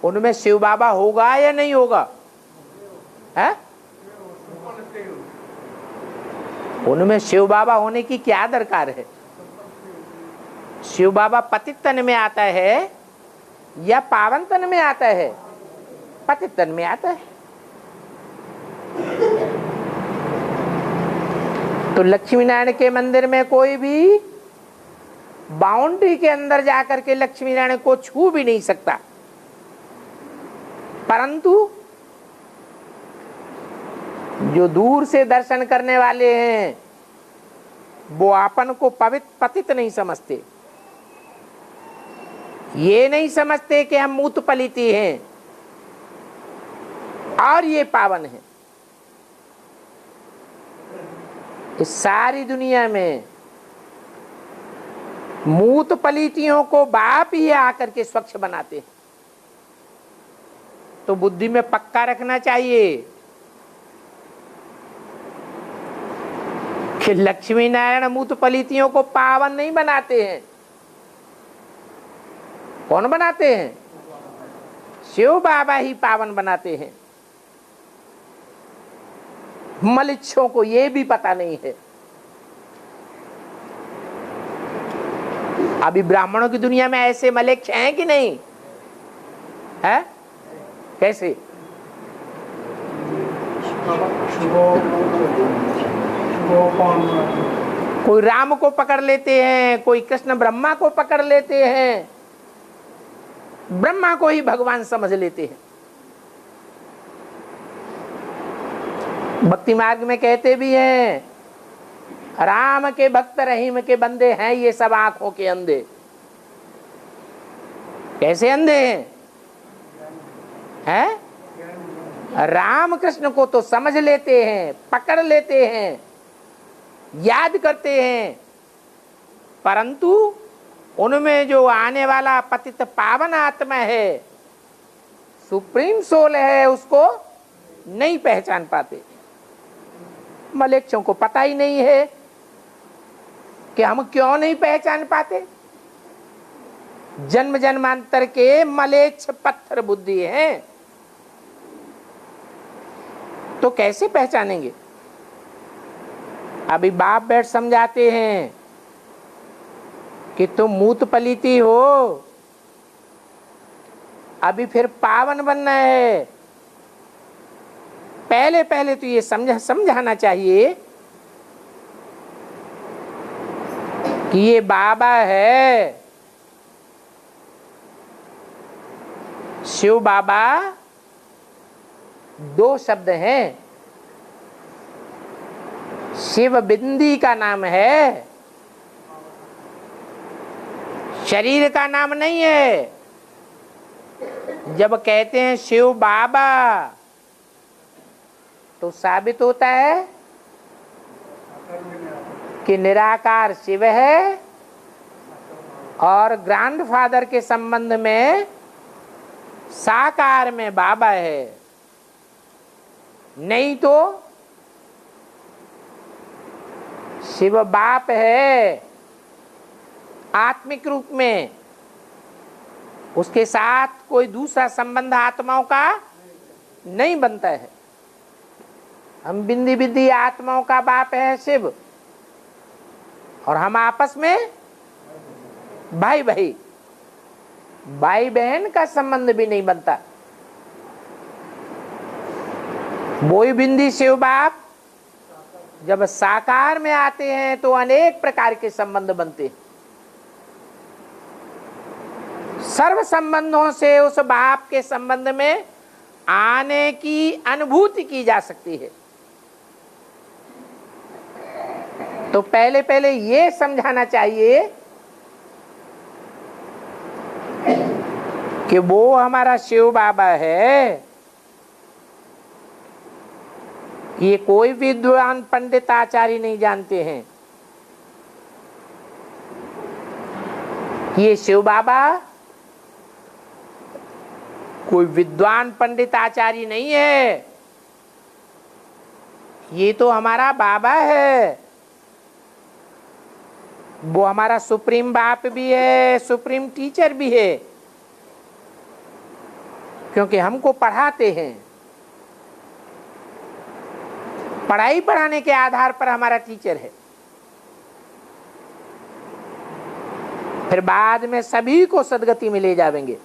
उनमें शिव बाबा होगा या नहीं होगा? है? उनमें शिव बाबा होने की क्या दरकार है? शिव बाबा पतित तन में आता है या पावन तन में आता है? पतित तन में आता है। तो लक्ष्मी नारायण के मंदिर में कोई भी बाउंड्री के अंदर जाकर के लक्ष्मी नारायण को छू भी नहीं सकता, परंतु जो दूर से दर्शन करने वाले हैं वो आपन को पवित्र पतित नहीं समझते। ये नहीं समझते कि हम मूत पलिती हैं और ये पावन है। इस सारी दुनिया में मूत पलितियों को बाप ही आकर के स्वच्छ बनाते हैं। तो बुद्धि में पक्का रखना चाहिए कि लक्ष्मी नारायण मूत पलितियों को पावन नहीं बनाते हैं। कौन बनाते हैं? शिव बाबा ही पावन बनाते हैं। मलिच्छों को यह भी पता नहीं है। अभी ब्राह्मणों की दुनिया में ऐसे मलेच्छ हैं कि नहीं है? कैसे? कोई राम को पकड़ लेते हैं, कोई कृष्ण ब्रह्मा को पकड़ लेते हैं, ब्रह्मा को ही भगवान समझ लेते हैं। भक्ति मार्ग में कहते भी हैं, राम के भक्त रहीम के बंदे हैं ये सब आंखों के अंधे। कैसे अंधे हैं? राम कृष्ण को तो समझ लेते हैं, पकड़ लेते हैं, याद करते हैं, परंतु उनमें जो आने वाला पतित पावन आत्मा है, सुप्रीम सोल है, उसको नहीं पहचान पाते। मलेच्छों को पता ही नहीं है कि हम क्यों नहीं पहचान पाते। जन्म जन्मांतर के मलेच्छ पत्थर बुद्धि हैं, तो कैसे पहचानेंगे? अभी बाप बैठ समझाते हैं कि तुम मूत पलीती हो, अभी फिर पावन बनना है। पहले पहले तो ये समझाना चाहिए कि ये बाबा है, शिव बाबा दो शब्द हैं। शिव बिंदी का नाम है, शरीर का नाम नहीं है। जब कहते हैं शिव बाबा तो साबित होता है कि निराकार शिव है और ग्रैंडफादर के संबंध में साकार में बाबा है। नहीं तो शिव बाप है आत्मिक रूप में, उसके साथ कोई दूसरा संबंध आत्माओं का नहीं बनता है। हम बिंदी बिंदी आत्माओं का बाप है शिव, और हम आपस में भाई भाई भाई बहन का संबंध भी नहीं बनता। वही बिंदी शिव बाप जब साकार में आते हैं तो अनेक प्रकार के संबंध बनते हैं। सर्व संबंधों से उस बाप के संबंध में आने की अनुभूति की जा सकती है। तो पहले पहले ये समझाना चाहिए कि वो हमारा शिव बाबा है। ये कोई विद्वान पंडित आचार्य नहीं जानते हैं। ये शिव बाबा कोई विद्वान पंडित आचार्य नहीं है, ये तो हमारा बाबा है। वो हमारा सुप्रीम बाप भी है, सुप्रीम टीचर भी है, क्योंकि हमको पढ़ाते हैं। पढ़ाई पढ़ाने के आधार पर हमारा टीचर है। फिर बाद में सभी को सदगति में ले जाएंगे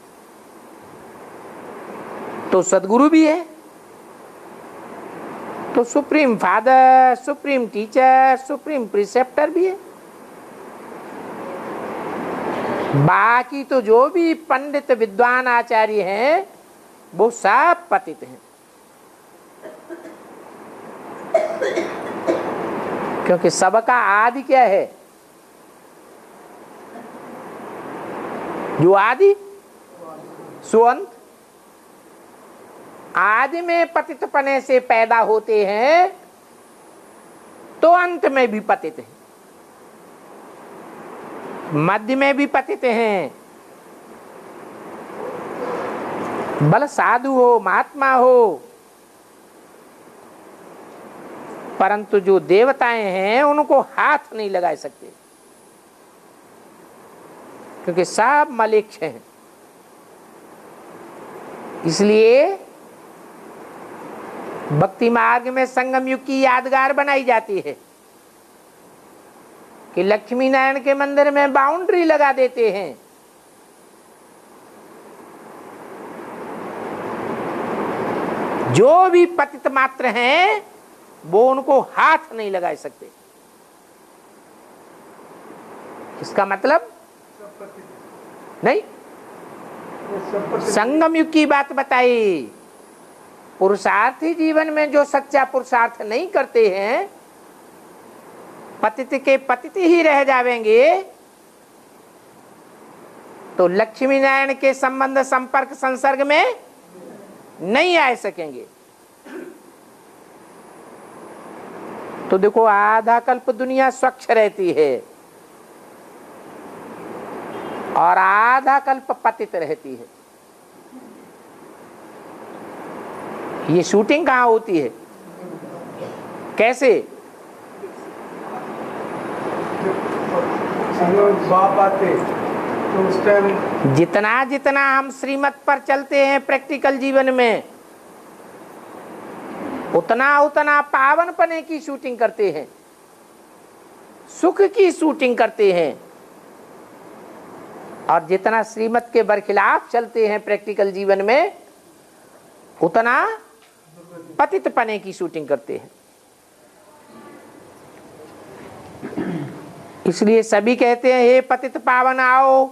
तो सदगुरु भी है। तो supreme father, supreme teacher, supreme preceptor भी है। बाकी तो जो भी पंडित विद्वान आचार्य हैं वो सब पतित हैं, क्योंकि सबका आदि क्या है? जो आदि सो अंत। आदि में पतित पने से पैदा होते हैं तो अंत में भी पतित हैं, मध्य में भी पतित हैं। भले साधु हो, महात्मा हो, परंतु जो देवताएं हैं उनको हाथ नहीं लगा सकते, क्योंकि सब मलेच्छ हैं। इसलिए भक्ति मार्ग में संगम युग की यादगार बनाई जाती है कि लक्ष्मी नारायण के मंदिर में बाउंड्री लगा देते हैं। जो भी पतित मात्र हैं वो उनको हाथ नहीं लगा सकते। इसका मतलब नहीं, संगम युग की बात बताई। पुरुषार्थी जीवन में जो सच्चा पुरुषार्थ नहीं करते हैं, पतित के पतित ही रह जाएंगे, तो लक्ष्मी नारायण के संबंध संपर्क संसर्ग में नहीं आ सकेंगे। तो देखो, आधा कल्प दुनिया स्वच्छ रहती है और आधा कल्प पतित रहती है। ये शूटिंग कहाँ होती है? कैसे? बाप आते तो उस टाइम जितना जितना हम श्रीमत पर चलते हैं प्रैक्टिकल जीवन में, उतना उतना पावन पने की शूटिंग करते हैं। सुख की शूटिंग करते हैं, और जितना श्रीमत के बरखिलाफ चलते हैं प्रैक्टिकल जीवन में, उतना पतित पने की शूटिंग करते हैं। इसलिए सभी कहते हैं हे पतित पावन आओ।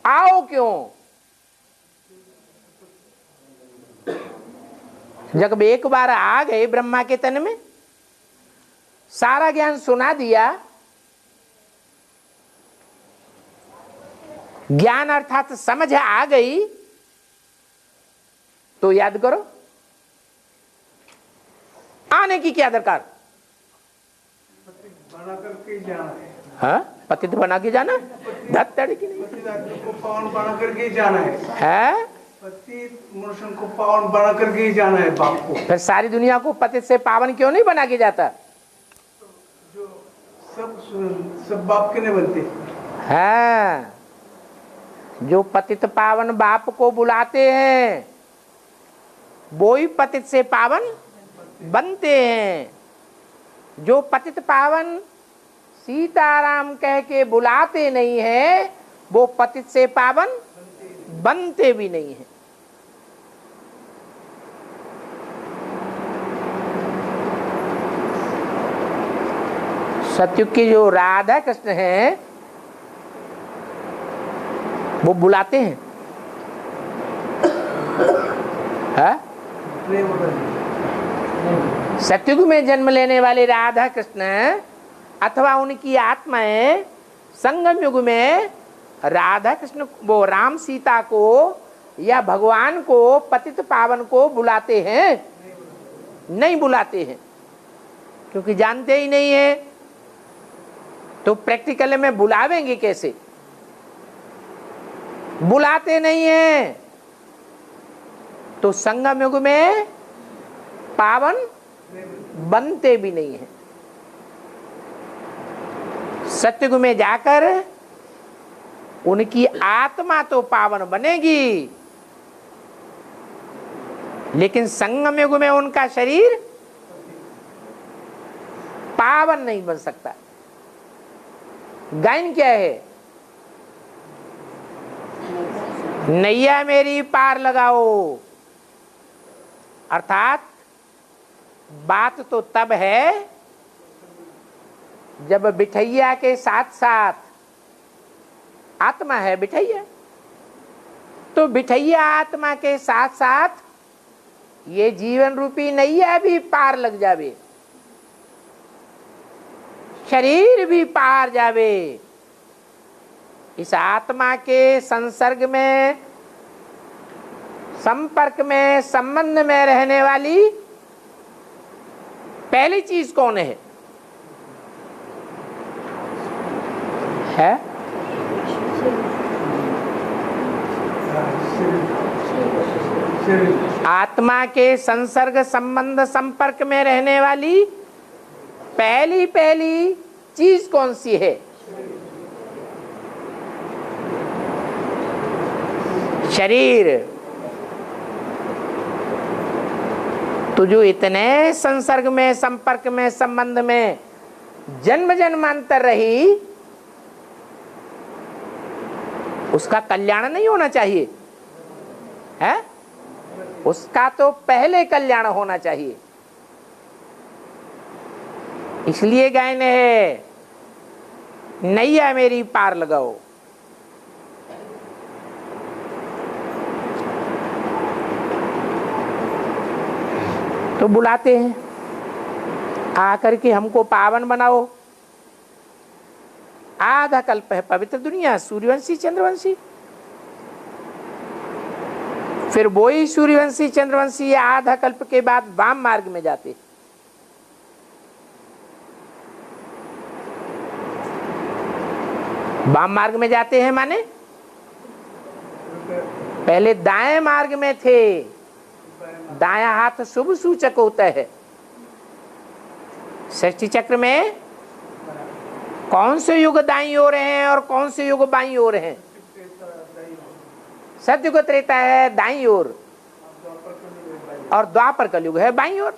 आओ क्यों? जब एक बार आ गए ब्रह्मा के तन में, सारा ज्ञान सुना दिया, ज्ञान अर्थात समझ आ गई, तो याद करो आने की क्या दरकार? बना करके जाना है। हाँ, पतित बना के जाना, धत्तड़ की नहीं, पतित आदमी को पावन बना करके जाना है। है? पतित मनुष्य को पावन बना करके ही जाना है बाप को। फिर सारी दुनिया को पतित से पावन क्यों नहीं बना के जाता? जो सब बाप के नहीं बनते है। जो पतित पावन बाप को बुलाते हैं, वो ही पतित से पावन बनते हैं। जो पतित पावन सीताराम कह के बुलाते नहीं है, वो पतित से पावन बनते भी नहीं है। सतयुग की जो राधा कृष्ण हैं, वो बुलाते हैं, है? सतयुग में जन्म लेने वाले राधा कृष्ण अथवा उनकी आत्माएं संगम युग में राधा कृष्ण, वो राम सीता को या भगवान को, पतित पावन को बुलाते हैं? नहीं बुलाते हैं, क्योंकि जानते ही नहीं है। तो प्रैक्टिकल में बुलावेंगे कैसे? बुलाते नहीं है, तो संगम युग में पावन बनते भी नहीं है। सतयुग में जाकर उनकी आत्मा तो पावन बनेगी, लेकिन संगम युग में उनका शरीर पावन नहीं बन सकता। गायन क्या है? नैया मेरी पार लगाओ। अर्थात बात तो तब है जब बिठैया के साथ साथ आत्मा है बिठैया, तो बिठैया आत्मा के साथ साथ ये जीवन रूपी नैया भी पार लग जावे, शरीर भी पार जावे। इस आत्मा के संसर्ग में, संपर्क में, संबंध में रहने वाली पहली चीज कौन है? आत्मा के संसर्ग, संबंध, संपर्क में रहने वाली पहली चीज कौन सी है? शरीर। तो जो इतने संसर्ग में, संपर्क में, संबंध में जन्म जन्मांतर रही, उसका कल्याण नहीं होना चाहिए, है? उसका तो पहले कल्याण होना चाहिए। इसलिए गायन है नैया मेरी पार लगाओ। तो बुलाते हैं आकर के हमको पावन बनाओ। आधा कल्प है पवित्र दुनिया, सूर्यवंशी चंद्रवंशी। फिर वही सूर्यवंशी चंद्रवंशी आधा कल्प के बाद वाम मार्ग में जाते। वाम मार्ग में जाते हैं माने पहले दाएं मार्ग में थे। दायां हाथ शुभ सूचक होता है। सृष्टि चक्र में कौन से युग दाईं ओर हैं और कौन से युग बाईं ओर हैं? सतयुग त्रेता है दाईं ओर और द्वापर कलयुग है बाईं ओर।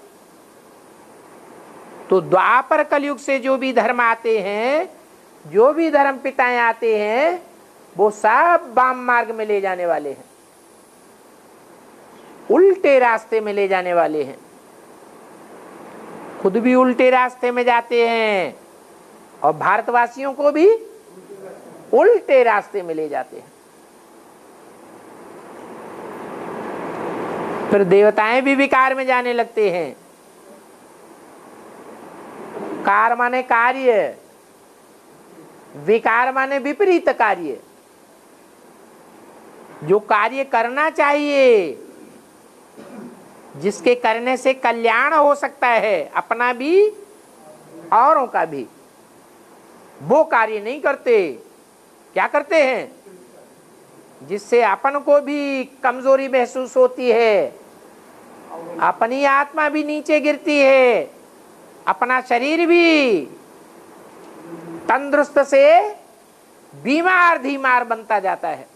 तो द्वापर कलयुग से जो भी धर्म आते हैं, जो भी धर्म पिताएं आते हैं, वो सब वाम मार्ग में ले जाने वाले हैं, उल्टे रास्ते में ले जाने वाले हैं। खुद भी उल्टे रास्ते में जाते हैं और भारतवासियों को भी उल्टे रास्ते में ले जाते हैं। फिर देवताएं भी विकार में जाने लगते हैं। कार माने कार्य, विकार माने विपरीत कार्य। जो कार्य करना चाहिए, जिसके करने से कल्याण हो सकता है अपना भी औरों का भी, वो कार्य नहीं करते। क्या करते हैं? जिससे अपन को भी कमजोरी महसूस होती है, अपनी आत्मा भी नीचे गिरती है, अपना शरीर भी तंदुरुस्त से बीमार धीमार बनता जाता है।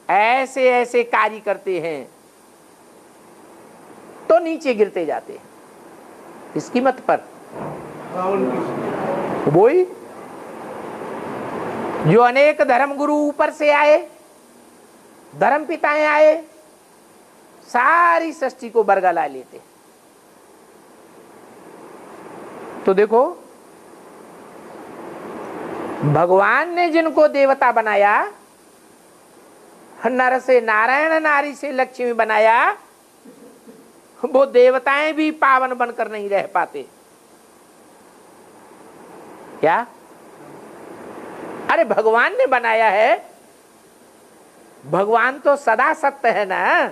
ऐसे ऐसे कार्य करते हैं तो नीचे गिरते जाते हैं। इसकी मत पर वही जो अनेक धर्म गुरु ऊपर से आए, धर्म पिताएं आए, सारी सृष्टि को बरगला लेते। तो देखो, भगवान ने जिनको देवता बनाया, नर से नारायण, नारी से लक्ष्मी बनाया, वो देवताएं भी पावन बनकर नहीं रह पाते। क्या? अरे भगवान ने बनाया है, भगवान तो सदा सत्य है ना,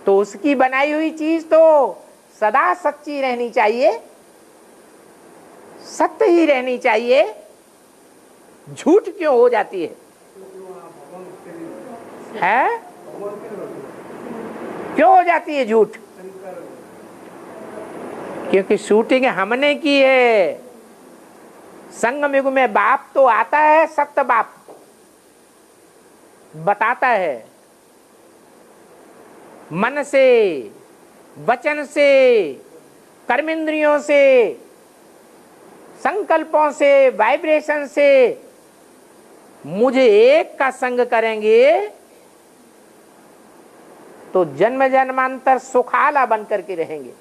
तो उसकी बनाई हुई चीज तो सदा सच्ची रहनी चाहिए, सत्य ही रहनी चाहिए। झूठ क्यों हो जाती है? क्यों हो जाती है झूठ? क्योंकि शूटिंग हमने की है। संगम युग में बाप तो आता है, सत्य बाप बताता है, मन से, वचन से, कर्मेंद्रियों से, संकल्पों से, वाइब्रेशन से मुझे एक का संग करेंगे तो जन्म जन्मांतर सुखाला बन करके रहेंगे।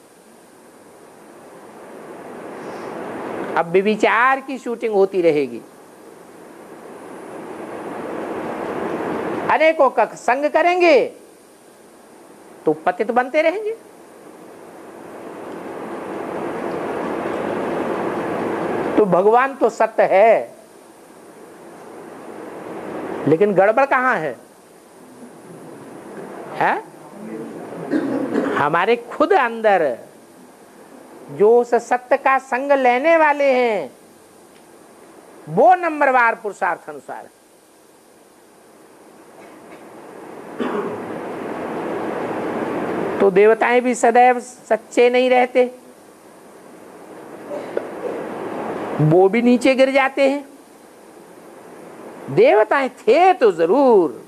अब विचार की शूटिंग होती रहेगी, अनेकों का संग करेंगे तो पतित बनते रहेंगे। तो भगवान तो सत्य है, लेकिन गड़बड़ कहां है? हमारे खुद अंदर जो उस सत्य का संग लेने वाले हैं, वो नंबरवार पुरुषार्थ अनुसार है। तो देवताएं भी सदैव सच्चे नहीं रहते, वो भी नीचे गिर जाते हैं। देवताएं थे तो जरूर,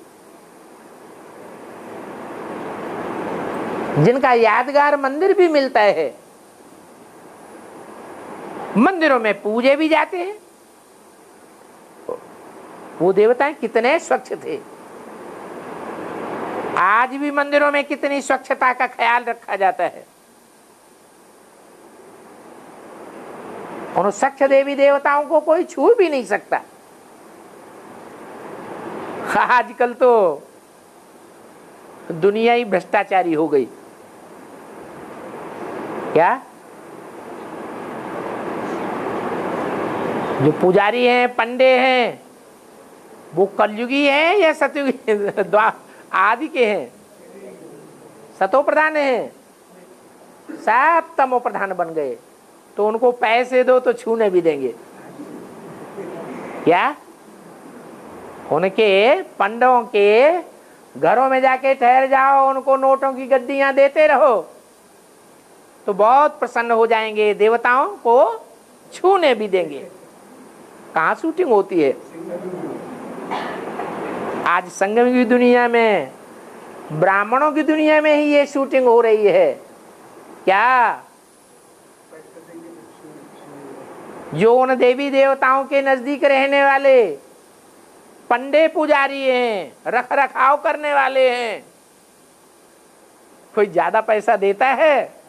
जिनका यादगार मंदिर भी मिलता है, मंदिरों में पूजे भी जाते हैं। वो देवताएं कितने स्वच्छ थे। आज भी मंदिरों में कितनी स्वच्छता का ख्याल रखा जाता है। उन स्वच्छ देवी देवताओं को कोई छू भी नहीं सकता। आजकल तो दुनिया ही भ्रष्टाचारी हो गई। क्या? जो पुजारी हैं, पंडे हैं, वो कलयुगी हैं या सतयुगी आदि के हैं? सतो प्रधान हैं, सब तमो प्रधान बन गए। तो उनको पैसे दो तो छूने भी देंगे। क्या? उनके पंडों के घरों में जाके ठहर जाओ, उनको नोटों की गड्डियां देते रहो तो बहुत प्रसन्न हो जाएंगे, देवताओं को छूने भी देंगे। कहाँ शूटिंग होती है? आज संगम की दुनिया में, ब्राह्मणों की दुनिया में ही ये शूटिंग हो रही है। क्या? जो उन देवी देवताओं के नजदीक रहने वाले पंडे पुजारी हैं, रख रखाव करने वाले हैं, कोई ज्यादा पैसा देता है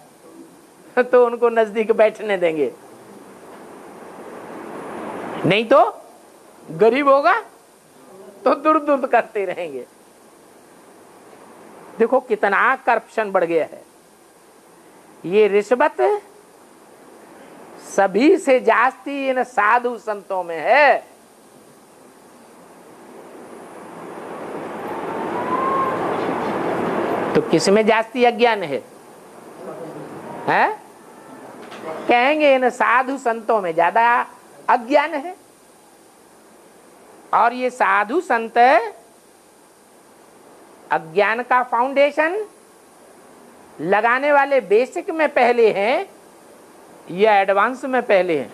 तो उनको नजदीक बैठने देंगे, नहीं तो गरीब होगा तो दूर दूर करते रहेंगे। देखो कितना करप्शन बढ़ गया है। ये रिश्वत सभी से जास्ती इन साधु संतों में है। तो किसमें जास्ती अज्ञान है? कहेंगे इन साधु संतों में ज्यादा अज्ञान है। और ये साधु संत अज्ञान का फाउंडेशन लगाने वाले बेसिक में पहले हैं या एडवांस में पहले हैं?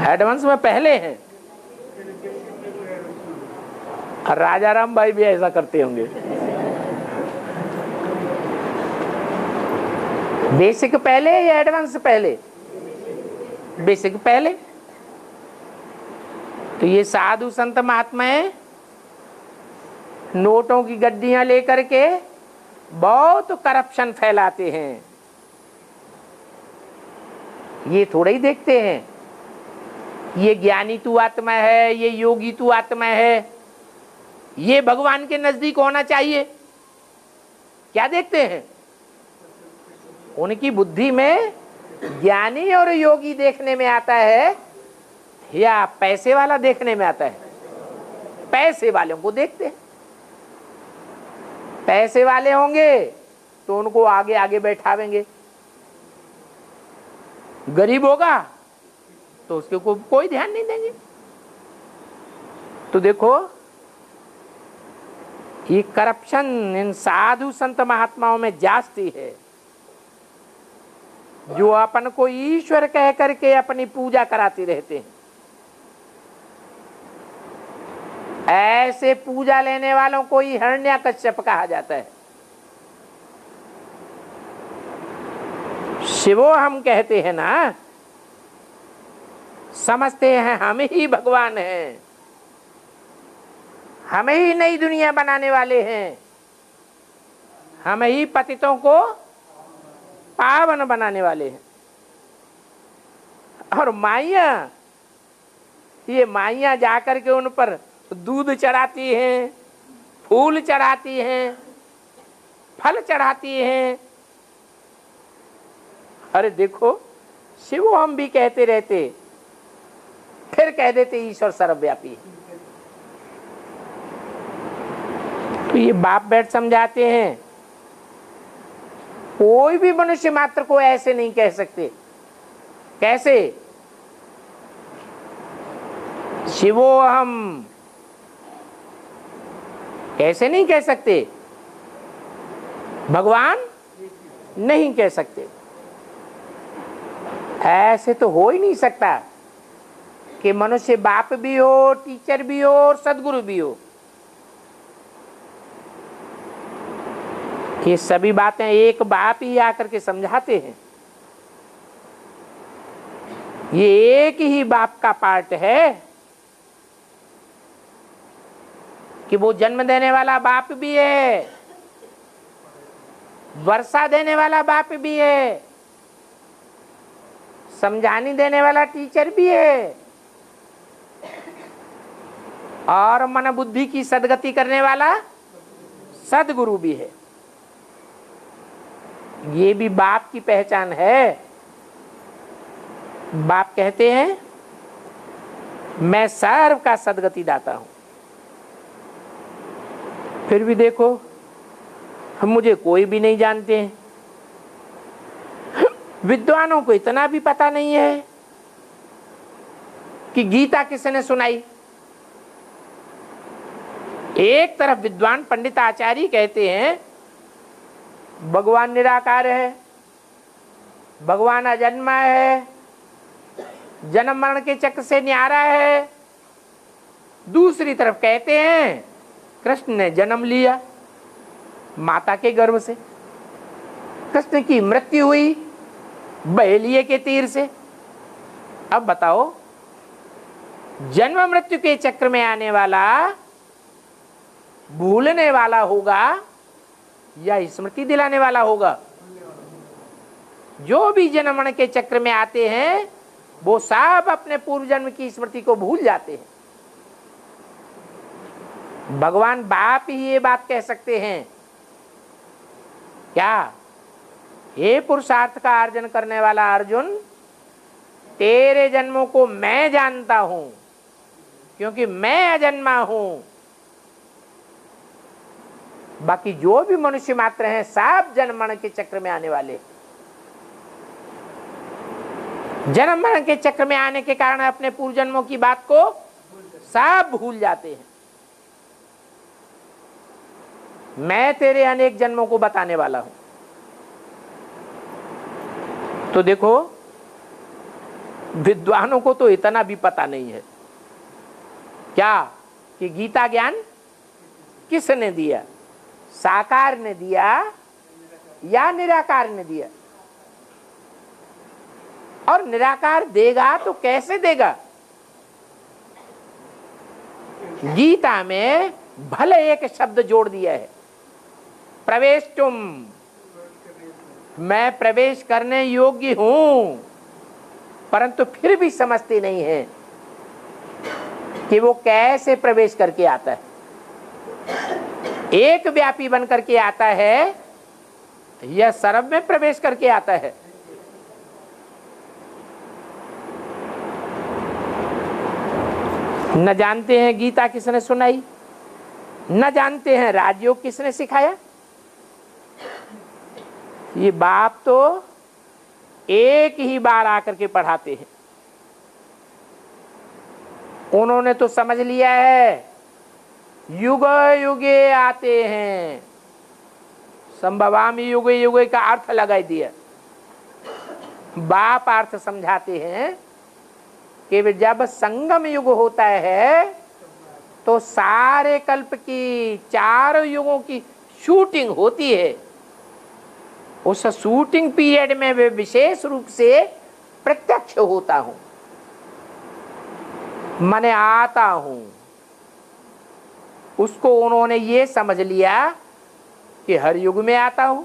एडवांस में पहले हैं। और राजा राम भाई भी ऐसा करते होंगे। बेसिक पहले या एडवांस पहले? बेसिक पहले। तो ये साधु संत महात्माएं नोटों की गड्डियां लेकर के बहुत करप्शन फैलाते हैं। ये थोड़ा ही देखते हैं ये ज्ञानी तू आत्मा है, ये योगी तू आत्मा है, ये भगवान के नजदीक होना चाहिए। क्या देखते हैं? उनकी बुद्धि में ज्ञानी और योगी देखने में आता है या पैसे वाला देखने में आता है? पैसे वालों को देखते हैं। पैसे वाले होंगे तो उनको आगे आगे बैठावेंगे, गरीब होगा तो उसके को कोई ध्यान नहीं देंगे। तो देखो ये करप्शन इन साधु संत महात्माओं में जास्ती है, जो अपन को ईश्वर कह करके अपनी पूजा कराते रहते हैं। ऐसे पूजा लेने वालों को ही हिरण्याकश्यप कहा जाता है। शिवो हम कहते हैं ना, समझते हैं हम ही भगवान हैं, हम ही नई दुनिया बनाने वाले हैं, हम ही पतितों को पावन बनाने वाले हैं। और माइया, ये माइया जाकर के उन पर दूध चढ़ाती हैं, फूल चढ़ाती हैं, फल चढ़ाती हैं। अरे देखो शिव हम भी कहते रहते, फिर कह देते ईश्वर सर्वव्यापी है। तो ये बाप बैठ समझाते हैं, कोई भी मनुष्य मात्र को ऐसे नहीं कह सकते। कैसे? शिवो हम कैसे नहीं कह सकते? भगवान नहीं कह सकते। ऐसे तो हो ही नहीं सकता कि मनुष्य बाप भी हो, टीचर भी हो और सदगुरु भी हो। ये सभी बातें एक बाप ही आकर के समझाते हैं। ये एक ही बाप का पार्ट है कि वो जन्म देने वाला बाप भी है, वर्षा देने वाला बाप भी है, समझाने देने वाला टीचर भी है, और मन बुद्धि की सदगति करने वाला सदगुरु भी है। ये भी बाप की पहचान है। बाप कहते हैं मैं सर्व का सदगति दाता हूं। फिर भी देखो हम मुझे कोई भी नहीं जानते हैं। विद्वानों को इतना भी पता नहीं है कि गीता किसने सुनाई। एक तरफ विद्वान पंडित आचार्य कहते हैं भगवान निराकार है, भगवान अजन्मा है, जन्म मरण के चक्र से न्यारा है। दूसरी तरफ कहते हैं कृष्ण ने जन्म लिया माता के गर्भ से। कृष्ण की मृत्यु हुई बहेलिये के तीर से। अब बताओ, जन्म मृत्यु के चक्र में आने वाला भूलने वाला होगा या स्मृति दिलाने वाला होगा? जो भी जन्म मरण के चक्र में आते हैं वो सब अपने पूर्व जन्म की स्मृति को भूल जाते हैं। भगवान बाप ही ये बात कह सकते हैं क्या? हे पुरुषार्थ का अर्जन करने वाला अर्जुन, तेरे जन्मों को मैं जानता हूं क्योंकि मैं अजन्मा हूं। बाकी जो भी मनुष्य मात्र हैं सब जन्म मरण के चक्र में आने वाले। जन्म मरण के चक्र में आने के कारण अपने पूर्व जन्मों की बात को सब भूल जाते हैं। मैं तेरे अनेक जन्मों को बताने वाला हूं। तो देखो, विद्वानों को तो इतना भी पता नहीं है क्या कि गीता ज्ञान किसने दिया? साकार ने दिया या निराकार ने दिया? और निराकार देगा तो कैसे देगा? गीता में भले एक शब्द जोड़ दिया है, प्रवेश तुम, मैं प्रवेश करने योग्य हूं, परंतु फिर भी समझते नहीं है कि वो कैसे प्रवेश करके आता है। एक व्यापी बन करके आता है या सर्व में प्रवेश करके आता है? न जानते हैं गीता किसने सुनाई, न जानते हैं राजयोग किसने सिखाया। ये बाप तो एक ही बार आकर के पढ़ाते हैं। उन्होंने तो समझ लिया है, युग युगे आते हैं, संभवामि युगे युगे का अर्थ लगा दिया। बाप अर्थ समझाते हैं कि जब संगम युग होता है तो सारे कल्प की चारों युगों की शूटिंग होती है। उस शूटिंग पीरियड में वे विशेष रूप से प्रत्यक्ष होता हूं, माने आता हूं। उसको उन्होंने ये समझ लिया कि हर युग में आता हूं।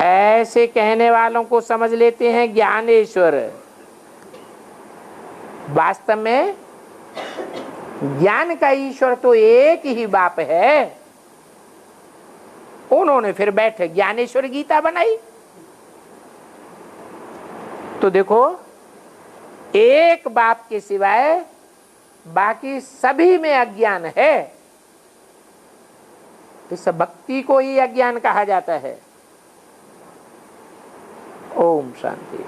ऐसे कहने वालों को समझ लेते हैं ज्ञानेश्वर। वास्तव में ज्ञान का ईश्वर तो एक ही बाप है। उन्होंने फिर बैठे ज्ञानेश्वर गीता बनाई। तो देखो, एक बाप के सिवाय बाकी सभी में अज्ञान है। इस भक्ति को ही अज्ञान कहा जाता है। ओम शांति।